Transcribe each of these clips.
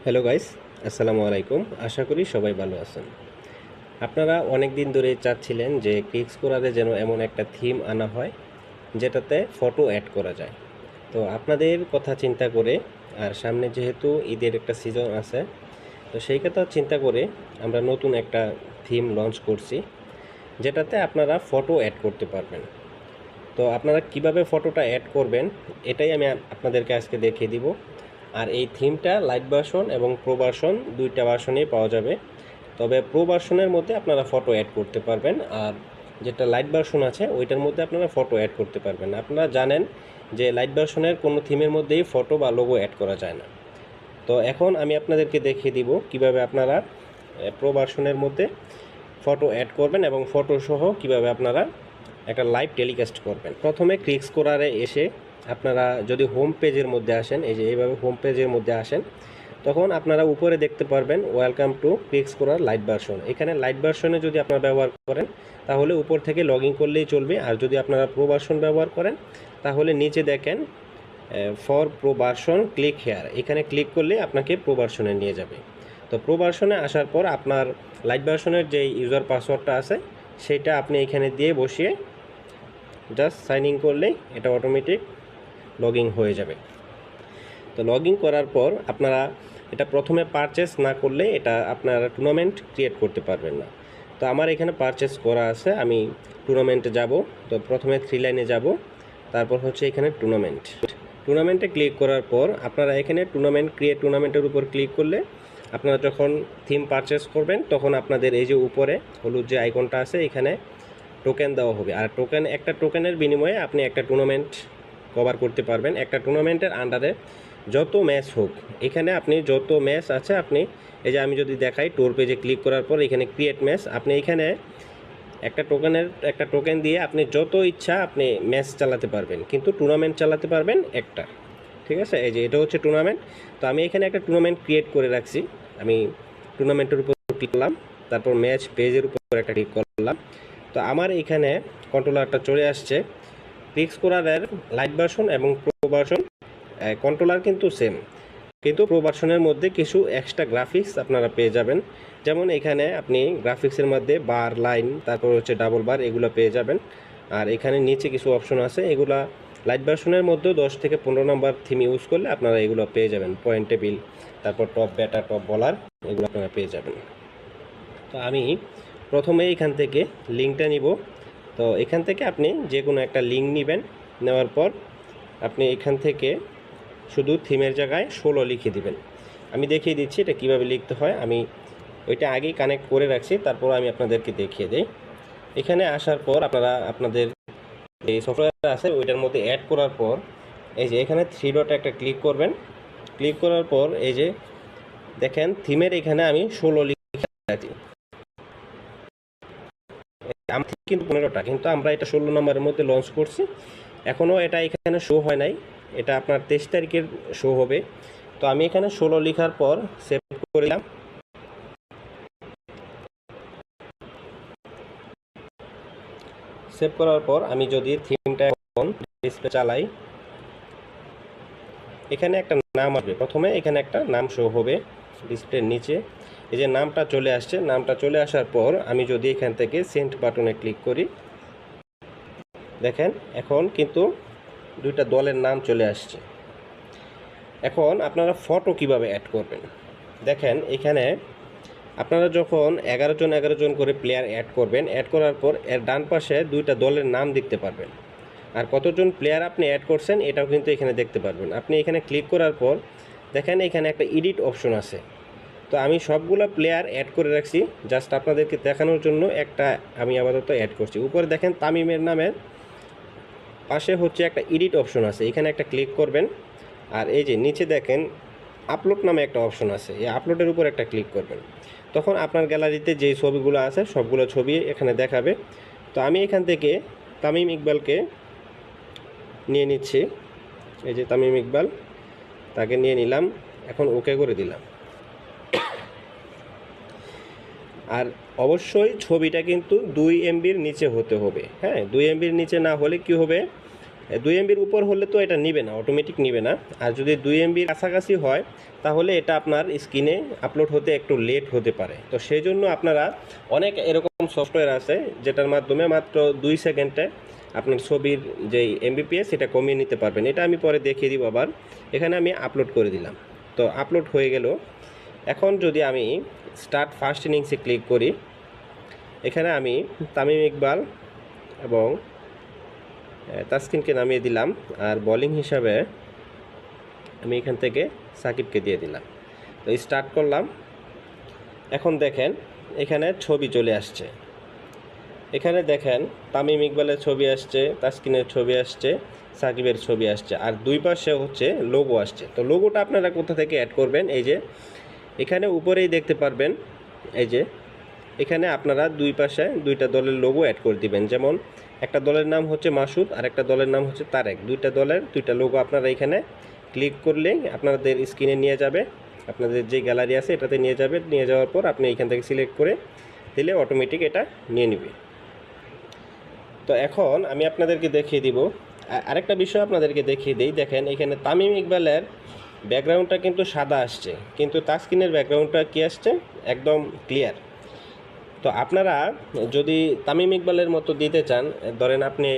Hello guys, আসসালামু আলাইকুম। আশা করি সবাই ভালো আছেন। আপনারা অনেক দিন ধরে চাচ্ছিলেন যে ক্লিকস্কোরারে যেন এমন একটা থিম আনা হয় যেটাতে ফটো অ্যাড করা যায়। তো আপনাদের কথা চিন্তা করে আর সামনে যেহেতু ঈদের একটা সিজন আছে, তো সেই কথা চিন্তা করে আমরা নতুন একটা থিম লঞ্চ করছি যেটাতে আপনারা ফটো অ্যাড করতে পারবেন। তো আপনারা কিভাবে ফটোটা অ্যাড করবেন এটাই আমি আপনাদেরকে আজকে দেখিয়ে দিব। আর এই থিমটা লাইট ভার্সন এবং প্রো ভার্সন দুইটা ভার্সনেই পাওয়া যাবে। তবে প্রো ভার্সনের মধ্যে আপনারা ফটো অ্যাড করতে পারবেন, আর যেটা লাইট ভার্সন আছে ওইটার মধ্যে আপনারা ফটো অ্যাড করতে পারবেন না। আপনারা জানেন যে লাইট ভার্সনের কোনো থিমের মধ্যেই ফটো বা লোগো অ্যাড করা যায় না। তো এখন আমি আপনাদেরকে দেখিয়ে দিব কিভাবে আপনারা প্রো ভার্সনের মধ্যে ফটো অ্যাড করবেন এবং ফটো সহ কিভাবে আপনারা একটা লাইভ টেলিকাস্ট করবেন। প্রথমে ক্লিকস্কোরারে এসে আপনারা যদি হোম পেজের মধ্যে আসেন, এই যে এইভাবে হোম পেজের মধ্যে আসেন, তখন আপনারা উপরে দেখতে পারবেন ওয়েলকাম টু ক্লিকস্কোরার লাইট ভার্সন। এখানে লাইট ভার্সনে যদি আপনারা ব্যবহার করেন তাহলে উপর থেকে লগ ইন করলেই চলবে, আর যদি আপনারা প্রো ভার্সন ব্যবহার করেন তাহলে নিচে দেখেন for pro version click here, এখানে ক্লিক করলে আপনাকে প্রো ভার্সনে নিয়ে যাবে। তো প্রো ভার্সনে আসার পর আপনার লাইট ভার্সনের যে ইউজার পাসওয়ার্ডটা আছে সেটা আপনি এখানে দিয়ে বসিয়ে জাস্ট সাইন ইন করলেই এটা অটোমেটিক লগ ইন হয়ে যাবে। তো লগ ইন করার পর আপনারা এটা প্রথমে পারচেস না করলে এটা আপনারা টুর্নামেন্ট ক্রিয়েট করতে পারবেন না। তো আমার এখানে পারচেস করা আছে, আমি টুর্নামেন্টে যাব। তো প্রথমে 3 লাইনে যাব, তারপর হচ্ছে এখানে টুর্নামেন্টে ক্লিক করার পর আপনারা এখানে টুর্নামেন্ট ক্রিয়েট টুর্নামেন্টের উপর ক্লিক করলে আপনারা যখন থিম পারচেস করবেন তখন আপনাদের এই যে উপরে হলুদ যে আইকনটা আছে এখানে টোকেন দেওয়া হবে, আর একটা টোকেনের বিনিময়ে আপনি একটা টুর্নামেন্ট কভার করতে পারবেন। একটা টুর্নামেন্টের আন্ডারে যত ম্যাচ হোক, এখানে আপনি যত ম্যাচ আছে আপনি এই যে আমি যদি দেখাই টোর পেজে ক্লিক করার পর এখানে ক্রিয়েট ম্যাচ, আপনি এখানে একটা টোকেন দিয়ে আপনি যত ইচ্ছা আপনি ম্যাচ চালাতে পারবেন, কিন্তু টুর্নামেন্ট চালাতে পারবেন একটা। ঠিক আছে, এই যে এটা হচ্ছে টুর্নামেন্ট। তো আমি এখানে একটা টুর্নামেন্ট ক্রিয়েট করে রাখছি। আমি টুর্নামেন্টের উপর ক্লিক করলাম, তারপর ম্যাচ পেজের উপর একটা ক্লিক করলাম। তো আমার এখানে কন্ট্রোলারটা চলে আসছে। ক্লিকস্কোরারের লাইট ভার্সন এবং প্রো ভার্সন কন্ট্রোলার কিন্তু সেম, কিন্তু প্রো ভার্সনের মধ্যে কিছু এক্সট্রা গ্রাফিক্স আপনারা পেয়ে যাবেন। যেমন এখানে আপনি গ্রাফিক্সের মধ্যে বার, লাইন, তারপর হচ্ছে ডাবল বার, এগুলো পেয়ে যাবেন। আর এখানে নিচে কিছু অপশন আছে, এগুলা লাইট ভার্সনের মধ্যেও 10 থেকে 15 নম্বর থিম ইউজ করলে আপনারা এগুলো পেয়ে যাবেন। পয়েন্ট টেবিল, তারপর টপ ব্যাটার, টপ বলার, এগুলো আপনারা পেয়ে যাবেন। তো আমি প্রথমে এখান থেকে লিঙ্কটা নিব। তো এখান থেকে আপনি যে কোনো একটা লিঙ্ক নেবেন, নেওয়ার পর আপনি এখান থেকে শুধু থিমের জায়গায় 16 লিখে দিবেন। আমি দেখিয়ে দিচ্ছি এটা কিভাবে লিখতে হয়। আমি ওইটা আগেই কানেক্ট করে রাখছি, তারপর আমি আপনাদেরকে দেখিয়ে দিই। এখানে আসার পর আপনারা আপনাদের এই সফটওয়্যার আছে ওইটার মধ্যে অ্যাড করার পর এই যে এখানে 3 ডটে একটা ক্লিক করবেন। ক্লিক করার পর এই যে দেখেন থিমের এখানে আমি 16 লিখে রাখছি। আমার কিন্তু 15টা, কিন্তু আমরা এটা 16 নম্বরের মধ্যে লঞ্চ করছি। এখনও এটা এখানে শো হয় নাই, এটা আপনার 23 তারিখের শো হবে। তো আমি এখানে 16 লেখার পর সেভ করে দিলাম। সেভ করার পর আমি যদি থিমটা এখন ডিসপ্লে চালাই, এখানে একটা নাম আসবে। প্রথমে এখানে একটা নাম শো হবে ডিসপ্লের নিচে, এই যে নামটা চলে আসছে। নামটা চলে আসার পর আমি যদি এখান থেকে সেন্ড বাটনে ক্লিক করি, দেখেন এখন কিন্তু দুইটা দলের নাম চলে আসছে। এখন আপনারা ফটো কিভাবে অ্যাড করবেন দেখেন, এখানে আপনারা যখন 11 জন করে প্লেয়ার অ্যাড করবেন, অ্যাড করার পর এর ডান পাশে দুইটা দলের নাম দেখতে পারবেন, আর কতজন প্লেয়ার আপনি অ্যাড করছেন এটাও কিন্তু এখানে দেখতে পারবেন। আপনি এখানে ক্লিক করার পর দেখেন এখানে একটা এডিট অপশন আছে। তো আমি সবগুলো প্লেয়ার অ্যাড করে রাখছি, জাস্ট আপনাদেরকে দেখানোর জন্য একটা আমি আপাতত অ্যাড করছি। উপরে দেখেন তামিমের নামের পাশে হচ্ছে একটা এডিট অপশন আছে, এখানে একটা ক্লিক করবেন। আর এই যে নিচে দেখেন আপলোড নামে একটা অপশন আছে, এই আপলোডের উপর একটা ক্লিক করবেন। তখন আপনার গ্যালারিতে যে ছবিগুলো আছে সবগুলো ছবি এখানে দেখাবে। তো আমি এখান থেকে তামিম ইকবালকে নিয়ে নিচ্ছি, এই যে তামিম ইকবাল, তাকে নিয়ে নিলাম, এখন ওকে করে দিলাম। আর অবশ্যই ছবিটা কিন্তু 2 MBর নিচে হতে হবে। হ্যাঁ, 2 MBর নিচে না হলে কি হবে, 2 MBর উপর হলে তো এটা নিবে না, অটোমেটিক নিবে না। আর যদি 2 MBর কাছাকাছি হয় তাহলে এটা আপনার স্ক্রিনে আপলোড হতে একটু লেট হতে পারে। তো সেই জন্য আপনারা অনেক এরকম সফটওয়্যার আছে যেটার মাধ্যমে মাত্র 2 সেকেন্ডে আপনার ছবির যেই MBPS এটা কমিয়ে নিতে পারবেন। এটা আমি পরে দেখিয়ে দিব। আবার এখানে আমি আপলোড করে দিলাম, তো আপলোড হয়ে গেল। এখন যদি আমি স্টার্ট ফার্স্ট ইনিংসে ক্লিক করি, এখানে আমি তামিম ইকবাল এবং তাসকিনকে নামিয়ে দিলাম, আর বোলিং হিসাবে আমি এখান থেকে সাকিবকে দিয়ে দিলাম। তো স্টার্ট করলাম। এখন দেখেন এখানে ছবি চলে আসছে। এখানে দেখেন তামিম ইকবালের ছবি আসছে, তাসকিনের ছবি আসছে, সাকিবের ছবি আসছে, আর দুই পাশে হচ্ছে লোগো আসছে। তো লোগোটা আপনারা কোথা থেকে অ্যাড করবেন? এই যে এখানে উপরেই দেখতে পারবেন, এই যে এখানে আপনারা দুই পাশে দুইটা দলের লোগো অ্যাড করে দিবেন। যেমন একটা দলের নাম হচ্ছে মাসুদ আর একটা দলের নাম হচ্ছে তারেক। দুইটা দলের দুইটা লোগো আপনারা এখানে ক্লিক করলেই আপনাদের স্ক্রিনে নিয়ে যাবে, আপনাদের যে গ্যালারি আছে এটাতে নিয়ে যাবে। নিয়ে যাওয়ার পর আপনি এখান থেকে সিলেক্ট করে দিলে অটোমেটিক এটা নিয়ে নেবে। তো এখন আমি আপনাদেরকে দেখিয়ে দিব আরেকটা বিষয়, আপনাদেরকে দেখিয়ে দিই। দেখেন এখানে তামিম ইকবালের ব্যাকগ্রাউন্ডটা কিন্তু সাদা আসছে, কিন্তু তাসকিনের ব্যাকগ্রাউন্ডটা কী আসছে? একদম ক্লিয়ার। তো আপনারা যদি তামিম ইকবালের মতো দিতে চান, ধরেন আপনি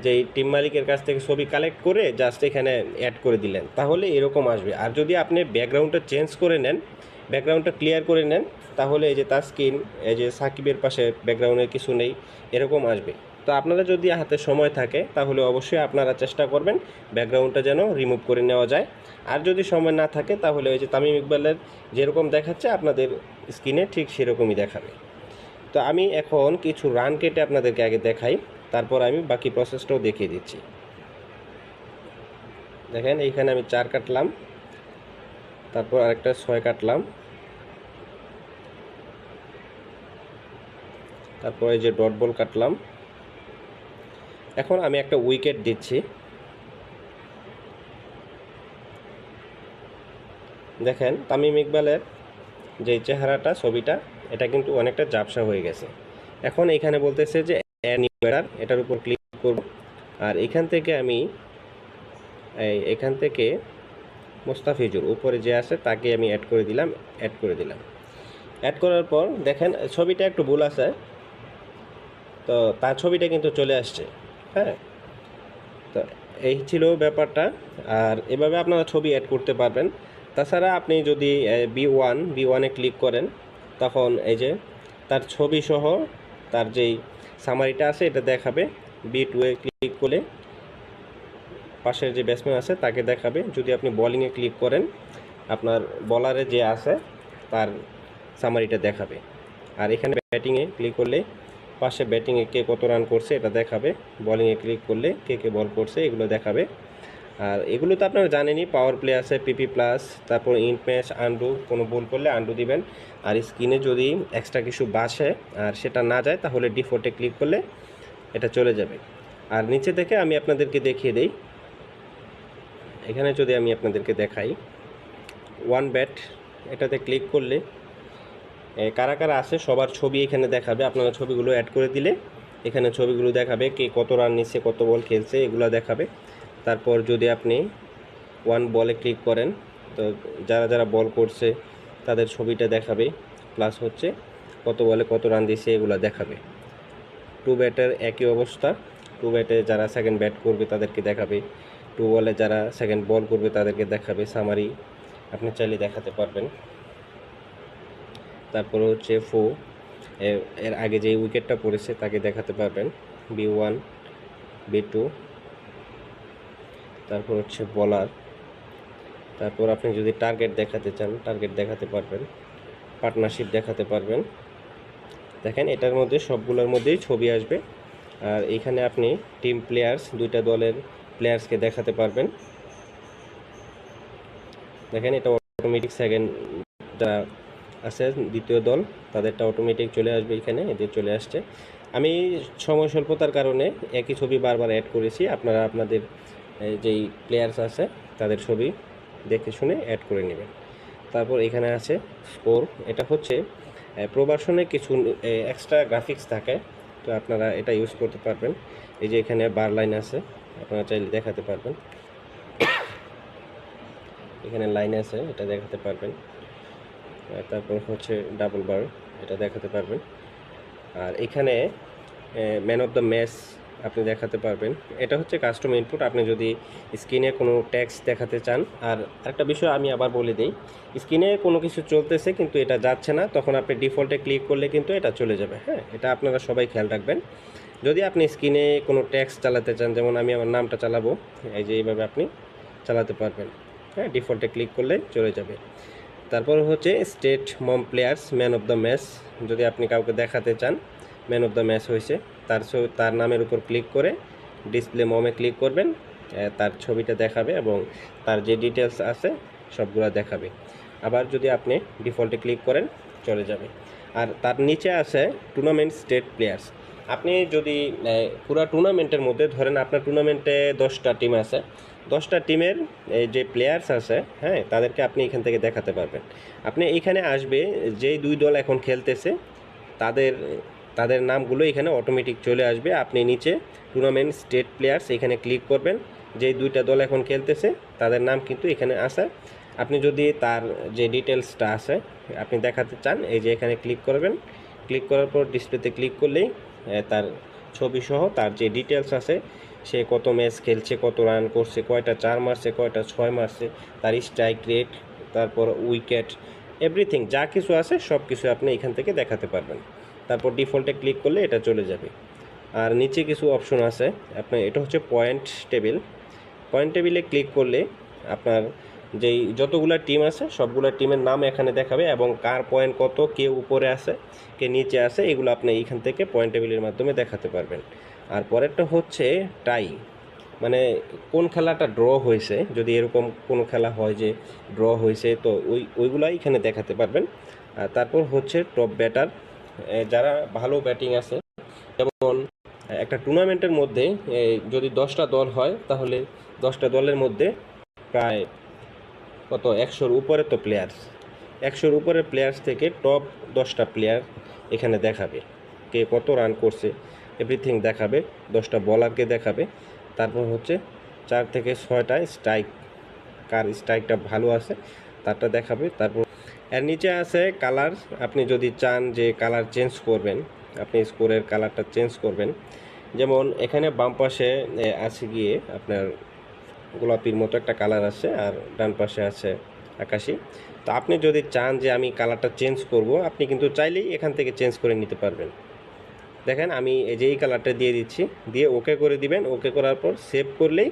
যেই টিম মালিকের কাছ থেকে ছবি কালেক্ট করে জাস্ট এখানে অ্যাড করে দিলেন, তাহলে এরকম আসবে। আর যদি আপনি ব্যাকগ্রাউন্ডটা চেঞ্জ করে নেন, ব্যাকগ্রাউন্ডটা ক্লিয়ার করে নেন, তাহলে এই যে তাসকিন, এই যে সাকিবের পাশে ব্যাকগ্রাউন্ডের কিছু নেই, এরকম আসবে। তো আপনারা যদি হাতে সময় থাকে তাহলে অবশ্যই আপনারা চেষ্টা করবেন ব্যাকগ্রাউন্ডটা যেন রিমুভ করে নেওয়া যায়। আর যদি সময় না থাকে তাহলে ওই যে তামিম ইকবালের যেরকম দেখাচ্ছে আপনাদের স্ক্রিনে ঠিক সেরকমই দেখাবে। তো আমি এখন কিছু রান কেটে আপনাদেরকে আগে দেখাই, তারপর আমি বাকি প্রসেসটাও দেখিয়ে দিচ্ছি। দেখেন এইখানে আমি 4 কাটলাম, তারপর আরেকটা 6 কাটলাম, তারপর এই যে ডট বল কাটলাম। এখন আমি একটা উইকেট দিচ্ছি। দেখেন তামিম ইকবালের যে চেহারাটা, ছবিটা, এটা কিন্তু অনেকটা ঝাপসা হয়ে গেছে। এখন এখানে বলতেছে যে অ্যাড নিউ ব্যাটার, এটার উপর ক্লিক করব। আর এখান থেকে আমি এখান থেকে মোস্তাফিজুর উপরে যে আছে তাকে আমি অ্যাড করে দিলাম। অ্যাড করার পর দেখেন ছবিটা একটু ভুল আছে, তো তার ছবিটা কিন্তু চলে আসছে। হ্যাঁ, তো এই ছিল ব্যাপারটা। আর এভাবে আপনারা ছবি অ্যাড করতে পারবেন। তাছাড়া আপনি যদি বি ওয়ানে ক্লিক করেন, তখন এই যে তার ছবি সহ তার যেই সামারিটা আছে এটা দেখাবে। বি2-এ ক্লিক করলে পাশের যে ব্যাটসম্যান আছে তাকে দেখাবে। যদি আপনি বোলিংয়ে ক্লিক করেন, আপনার বলারে যে আছে তার সামারিটা দেখাবে। আর এখানে ব্যাটিংয়ে ক্লিক করলে পাশে ব্যাটিংয়ে কে কত রান করছে এটা দেখাবে। বোলিংয়ে ক্লিক করলে কে কে বল করছে এগুলো দেখাবে। আর এগুলো তো আপনারা জানেনই, পাওয়ার প্লে আছে, পিপি প্লাস, তারপর ইন্ট ম্যাচ, আন্ডু, কোনো বল করলে আন্ডু দিবেন। আর স্ক্রিনে যদি এক্সট্রা কিছু বাসে আর সেটা না যায় তাহলে ডিফল্টে ক্লিক করলে এটা চলে যাবে। আর নিচে থেকে আমি আপনাদেরকে দেখিয়ে দেই, এখানে যদি আমি আপনাদেরকে দেখাই ওয়ান ব্যাট, এটাতে ক্লিক করলে কারা কারা আছে সবার ছবি এখানে দেখাবে। আপনারা ছবিগুলো অ্যাড করে দিলে এখানে ছবিগুলো দেখাবে, কে কত রান নিচ্ছে, কত বল খেলছে, এগুলো দেখাবে। তারপর যদি আপনি ওয়ান বলে ক্লিক করেন, তো যারা যারা বল করছে তাদের ছবিটা দেখাবে, প্লাস হচ্ছে কত বলে কত রান দিচ্ছে এগুলো দেখাবে। টু ব্যাটের একই অবস্থা, টু ব্যাটে যারা সেকেন্ড ব্যাট করবে তাদেরকে দেখাবে, টু বলে যারা সেকেন্ড বল করবে তাদেরকে দেখাবে। সামারি আপনি চাইলে দেখাতে পারবেন। তারপর হচ্ছে এর আগে যে উইকেটটা পড়েছে তাকে দেখাতে পারবেন, বি1, বি2। তারপর হচ্ছে বলার। তারপর আপনি যদি টার্গেট দেখাতে চান টার্গেট দেখাতে পারবেন, পার্টনারশিপ দেখাতে পারবেন। দেখেন এটার মধ্যে সবগুলোর মধ্যেই ছবি আসবে। আর এখানে আপনি টিম প্লেয়ার্স, দুইটা দলের প্লেয়ার্সকে দেখাতে পারবেন। দেখেন এটা অটোমেটিক সেকেন্ড যারা আছে দ্বিতীয় দল তাদেরটা অটোমেটিক চলে আসবে, এখানে এদের চলে আসছে। আমি সময় স্বল্পতার কারণে একই ছবি বারবার অ্যাড করেছি, আপনারা আপনাদের যেই প্লেয়ার্স আছে তাদের ছবি দেখে শুনে অ্যাড করে নেবেন। তারপর এখানে আছে স্কোর, এটা হচ্ছে প্রবাসনে কিছু এক্সট্রা গ্রাফিক্স থাকে, তো আপনারা এটা ইউজ করতে পারবেন। এই যে এখানে বার লাইন আছে, আপনারা চাইলে দেখাতে পারবেন। এখানে লাইন আছে, এটা দেখাতে পারবেন। তারপর হচ্ছে ডাবল বার, এটা দেখাতে পারবেন। আর এখানে ম্যান অফ দ্য ম্যাচ আপনি দেখাতে পারবেন। এটা হচ্ছে কাস্টম ইনপুট, আপনি যদি স্ক্রিনে কোনো টেক্সট দেখাতে চান। আর একটা বিষয় আমি আবার বলে দিই, স্ক্রিনে কোনো কিছু চলতেছে কিন্তু এটা যাচ্ছে না, তখন আপনি ডিফল্টে ক্লিক করলে কিন্তু এটা চলে যাবে। হ্যাঁ, এটা আপনারা সবাই খেয়াল রাখবেন। যদি আপনি স্ক্রিনে কোনো টেক্সট চালাতে চান, যেমন আমি আমার নামটা চালাবো, এই যে এইভাবে আপনি চালাতে পারবেন। হ্যাঁ, ডিফল্টে ক্লিক করলে চলে যাবে। তারপর হচ্ছে স্টেট মম players man of the match, যদি আপনি কাউকে দেখাতে চান ম্যান অফ দ্য ম্যাচ হয়েছে, তার নামের উপর ক্লিক করে ডিসপ্লে মমে ক্লিক করবেন, তার ছবিটা দেখাবে এবং তার যে ডিটেলস আছে সবগুলো দেখাবে। আবার যদি আপনি ডিফল্টে ক্লিক করেন চলে যাবে। আর তার নিচে আছে টুর্নামেন্ট স্টেট প্লেয়ার্স। আপনি যদি পুরো টুর্নামেন্টের মধ্যে ধরেন আপনার টুর্নামেন্টে 10টা টিম আছে, 10টা টিমের যে প্লেয়ার্স আছে, হ্যাঁ, তাদেরকে আপনি এখান থেকে দেখাতে পারবেন। আপনি এখানে আসবে যেই দুই দল এখন খেলতেছে তাদের তাদের নামগুলো এখানে অটোমেটিক চলে আসবে। আপনি নিচে টুর্নামেন্ট স্টেট প্লেয়ার্স এখানে ক্লিক করবেন, যেই দুইটা দল এখন খেলতেছে তাদের নাম কিন্তু এখানে আছে। আপনি যদি তার যে ডিটেলসটা আছে আপনি দেখাতে চান, এই যে এখানে ক্লিক করবেন, ক্লিক করার পর ডিসপ্লেতে ক্লিক করলেই তার ছবি সহ তার যে ডিটেলস আছে, সে কত ম্যাচ খেলছে, কত রান করছে, কয়টা 4 মারছে, কয়টা 6 মারছে, তার স্ট্রাইক রেট, তারপর উইকেট, এভরিথিং যা কিছু আছে সব কিছু আপনি এখান থেকে দেখাতে পারবেন। তারপর ডিফল্টে ক্লিক করলে এটা চলে যাবে। আর নিচে কিছু অপশন আছে আপনার, এটা হচ্ছে পয়েন্ট টেবিল। পয়েন্ট টেবিলে ক্লিক করলে আপনার যেই যতগুলো টিম আছে সবগুলো টিমের নাম এখানে দেখাবে এবং কার পয়েন্ট কত, কে উপরে আছে কে নিচে আছে, এগুলো আপনি এইখান থেকে পয়েন্ট টেবিলের মাধ্যমে দেখাতে পারবেন। আর পরেরটা হচ্ছে টাই, মানে কোন খেলাটা ড্র হয়েছে, যদি এরকম কোনো খেলা হয় যে ড্র হয়েছে তো ওইগুলাই এখানে দেখাতে পারবেন। আর তারপর হচ্ছে টপ ব্যাটার, যারা ভালো ব্যাটিং আছে, যেমন একটা টুর্নামেন্টের মধ্যে যদি 10টা দল হয় তাহলে 10টা দলের মধ্যে প্রায় কত 100-র উপরে তো প্লেয়ার্স, 100-র উপরে প্লেয়ার্স থেকে টপ 10টা প্লেয়ার এখানে দেখাবে, কে কত রান করছে এভরিথিং দেখাবে, 10টা বলারকে দেখাবে। তারপর হচ্ছে 4 থেকে 6টা স্ট্রাইক, কার স্ট্রাইকটা ভালো আছে তারটা দেখাবে। তারপর এর নিচে আছে কালার, আপনি যদি চান যে কালার চেঞ্জ করবেন, আপনি স্কোরের কালারটা চেঞ্জ করবেন। যেমন এখানে বাম পাশে আছে গিয়ে আপনার গোলাপির মতো একটা কালার আছে আর ডান পাশে আছে আকাশি। তো আপনি যদি চান যে আমি কালারটা চেঞ্জ করব, আপনি কিন্তু চাইলেই এখান থেকে চেঞ্জ করে নিতে পারবেন। দেখেন আমি এই যে এই কালারটা দিয়ে দিচ্ছি, দিয়ে ওকে করে দিবেন, ওকে করার পর সেভ করলেই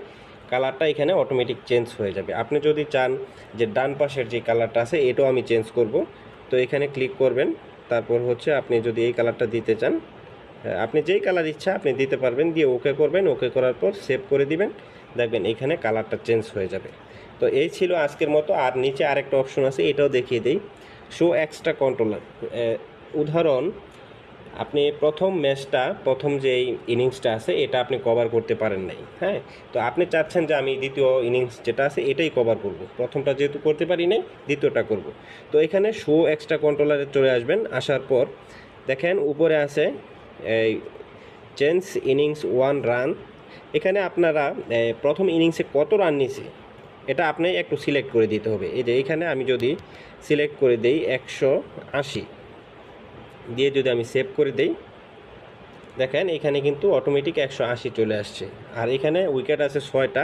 কালারটা এখানে অটোমেটিক চেঞ্জ হয়ে যাবে। আপনি যদি চান যে ডান পাশের যে কালারটা আছে এটাও আমি চেঞ্জ করব, তো এখানে ক্লিক করবেন। তারপর হচ্ছে আপনি যদি এই কালারটা দিতে চান, আপনি যেই কালার ইচ্ছা আপনি দিতে পারবেন, দিয়ে ওকে করবেন, ওকে করার পর সেভ করে দিবেন, দেখবেন এখানে কালারটা চেঞ্জ হয়ে যাবে। তো এই ছিল আজকের মতো। আর নিচে আরেকটা অপশন আছে, এটাও দেখিয়ে দিই, শো এক্সট্রা কন্ট্রোলার। উদাহরণ, আপনি প্রথম ম্যাচটা, প্রথম যে ইনিংসটা আছে এটা আপনি কভার করতে পারেন নাই, হ্যাঁ, তো আপনি চাচ্ছেন যে আমি দ্বিতীয় ইনিংস যেটা আছে এটাই কভার করব, প্রথমটা যেহেতু করতে পারি নাই দ্বিতীয়টা করব। তো এখানে শো এক্সট্রা কন্ট্রোলারে চলে আসবেন, আসার পর দেখেন উপরে আছে এই চেঞ্জ ইনিংস 1 রান। এখানে আপনারা প্রথম ইনিংসে কত রান নিছে এটা আপনি একটু সিলেক্ট করে দিতে হবে। এই যে এখানে আমি যদি সিলেক্ট করে দেই 180 দিয়ে যদি আমি সেভ করে দেই, দেখেন এখানে কিন্তু অটোমেটিক 180 চলে আসছে। আর এখানে উইকেট আছে 6টা,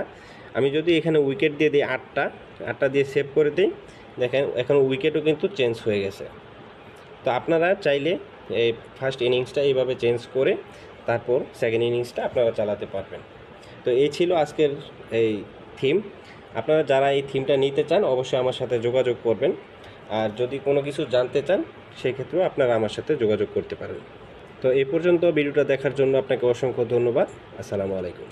আমি যদি এখানে উইকেট দিয়ে দিই 8টা দিয়ে সেভ করে দিই, দেখেন এখন উইকেটও কিন্তু চেঞ্জ হয়ে গেছে। তো আপনারা চাইলে এই ফার্স্ট ইনিংসটা এইভাবে চেঞ্জ করে তারপর সেকেন্ড ইনিংসটা আপনারা চালাতে পারবেন। তো এই ছিল আজকের এই থিম। আপনারা যারা এই থিমটা নিতে চান অবশ্যই আমার সাথে যোগাযোগ করবেন। আর যদি কোনো কিছু জানতে চান সেক্ষেত্রেও আপনারা আমার সাথে যোগাযোগ করতে পারেন। তো এই পর্যন্ত ভিডিওটা দেখার জন্য আপনাকে অসংখ্য ধন্যবাদ। আসসালামু আলাইকুম।